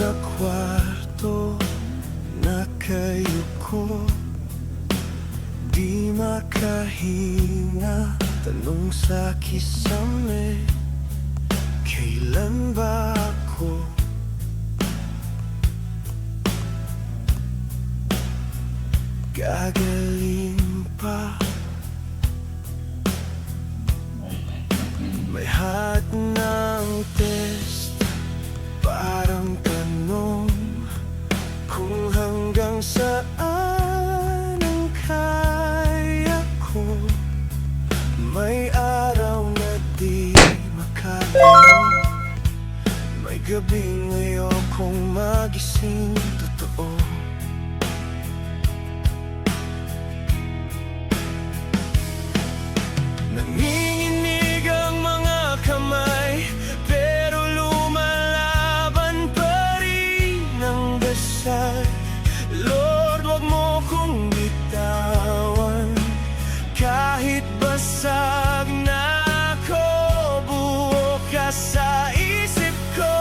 sa kwarto, nakayuko, di makahinga. Tanong sa kisame, kailan ba ako gagaling pa? May hat ng test, parang tanong kung hanggang saan ang kaya ko. May araw na di makalayo, may gabing ayokong magising totoo. Nanginginig ang mga kamay, pero lumalaban pa rin ang dasal. Lord, wag mo kong bitawan, kahit basag na ako, buo ka sa isip ko.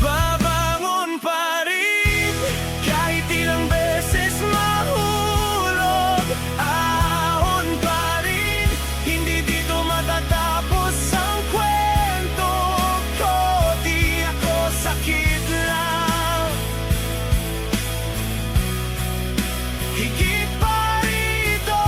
Babangon pa rin, kahit ilang beses mahulog. Ahon pa rin, hindi dito matatapos ang kwento ko. Di ako sakit lang, higit pa rito.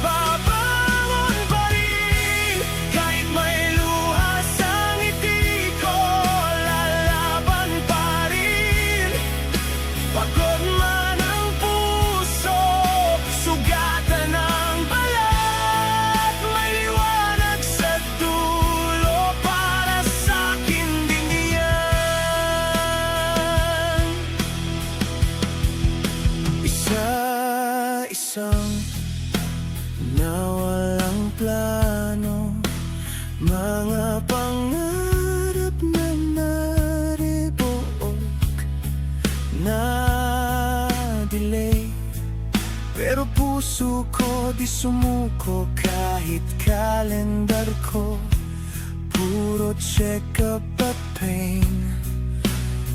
Babangon pa rin, kahit may luha sa ngiti ko. Lalaban pa rin, pagod man ang puso. Sugatan ng balat, may liwanag sa dulo. Para sa'kin din yan. Isa-isang nawalang plano, mga pangarap na naribuok, na-delay. Pero puso ko di sumuko, kahit kalendar ko puro check-up at pain.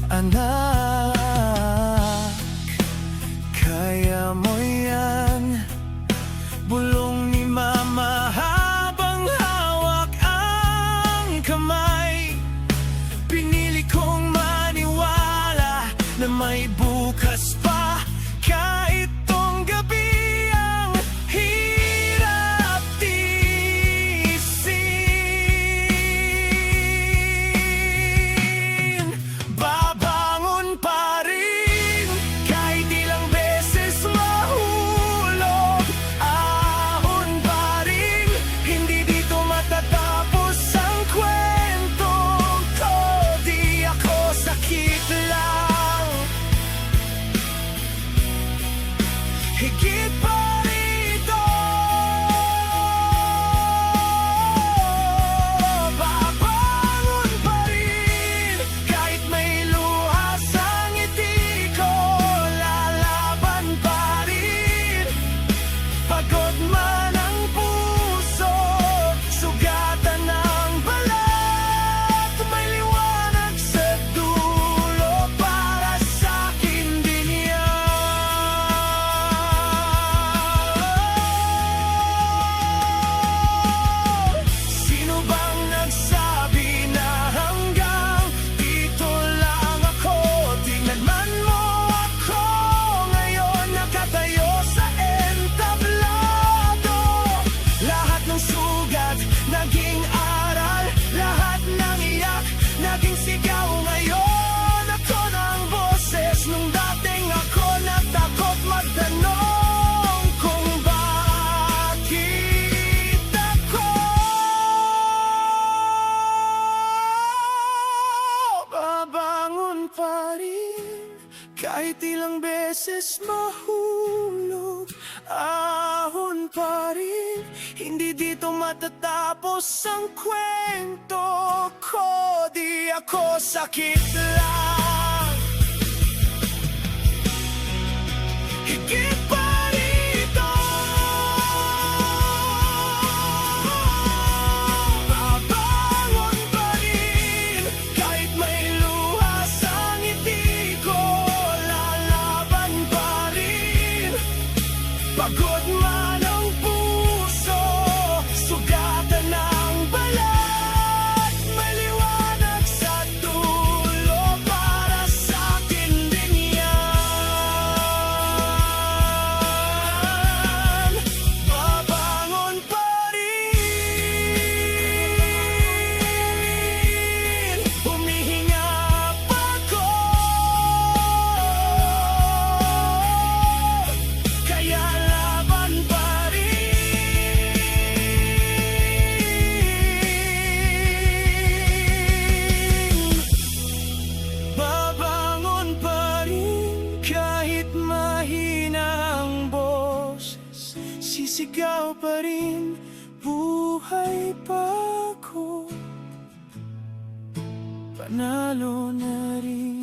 Anak, kaya mo yan. Bulong ni mama habang hawak ang kamay. Pinili kong maniwala na may bukas pa, kahit tong gabi ang hirap tiisin. Babangon pa rin, kahit ilang beses mahulog. Ahon pa rin, hindi dito matatapos ang kwento ko. Di ako sakit lang, higit pa rito. Babangon pa rin, kahit may luha sa ngiti ko. Lalaban pa rin, pagod man ang puso. Sugatan ng balat, may liwanag sa dulo. Para sa'kin din yan. Sino bang nagsabi na hanggang dito lang ako? Tingnan man mo ako ngayon, nakatayo sa entablado. Lahat ng sugat naging aral, lahat ng iyak naging sigaw. Ngayon ako ng boses, nung dating ako natakot magtanong kung bakit ako. Babangon pa rin, kahit ilang beses mahulog. Ahon pa rin, hindi dito matatapos ang kwento ko. Di ako sakit lang, higit pa rito. Pagod man ang puso, sugatan ng balat, may liwanag sa dulo, para sa akin din yan. Babangon pa rin, humihinga pa ko, kaya laban pa rin. Babangon pa rin, kahit mahina ang boses, sisigaw pa rin, buhay pa ako, panalo na rin.